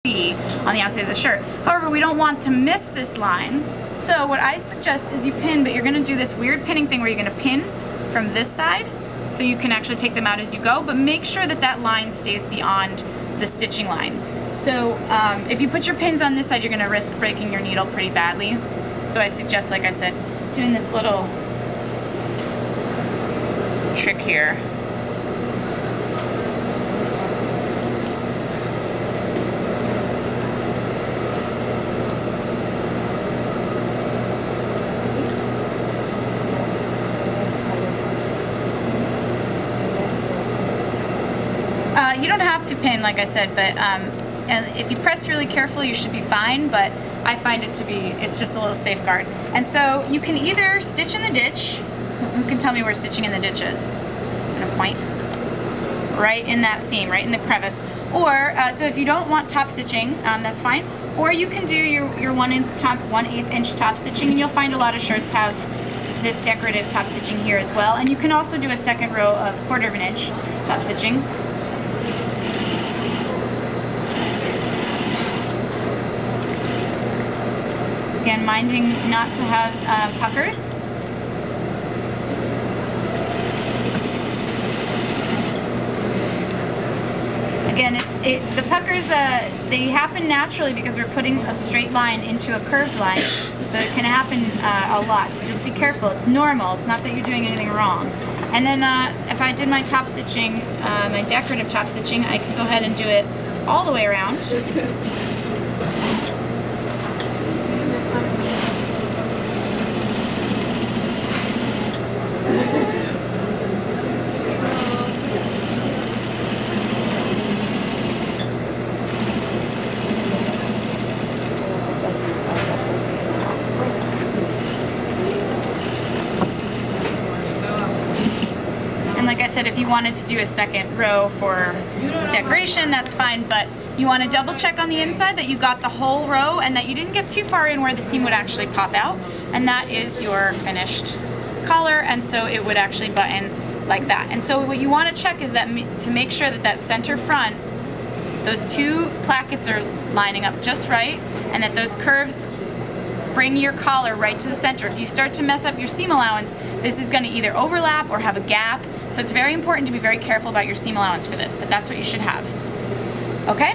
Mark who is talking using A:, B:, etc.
A: on the outside of the shirt. However, we don't want to miss this line. So what I suggest is you pin, but you're gonna do this weird pinning thing where you're gonna pin from this side so you can actually take them out as you go, but make sure that that line stays beyond the stitching line. So if you put your pins on this side, you're gonna risk breaking your needle pretty badly. So I suggest, like I said, doing this little trick here. You don't have to pin, like I said, but and if you press really carefully, you should be fine, but I find it to be, it's just a little safeguard. And so you can either stitch in the ditch. Who can tell me where stitching in the ditch is? I'm gonna point. Right in that seam, right in the crevice. Or, so if you don't want top stitching, that's fine. Or you can do your 1/8 inch top stitching, and you'll find a lot of shirts have this decorative top stitching here as well. And you can also do a second row of 1/4 inch top stitching. Again, minding not to have puckers. Again, the puckers, they happen naturally because we're putting a straight line into a curved line, so it can happen a lot, so just be careful. It's normal, it's not that you're doing anything wrong. And then if I did my top stitching, my decorative top stitching, I could go ahead and do it all the way around. And like I said, if you wanted to do a second row for decoration, that's fine, but you want to double check on the inside that you got the whole row and that you didn't get too far in where the seam would actually pop out, and that is your finished collar, and so it would actually button like that. And so what you want to check is that to make sure that that center front, those two plackets are lining up just right, and that those curves bring your collar right to the center. If you start to mess up your seam allowance, this is going to either overlap or have a gap. So it's very important to be very careful about your seam allowance for this, but that's what you should have. Okay?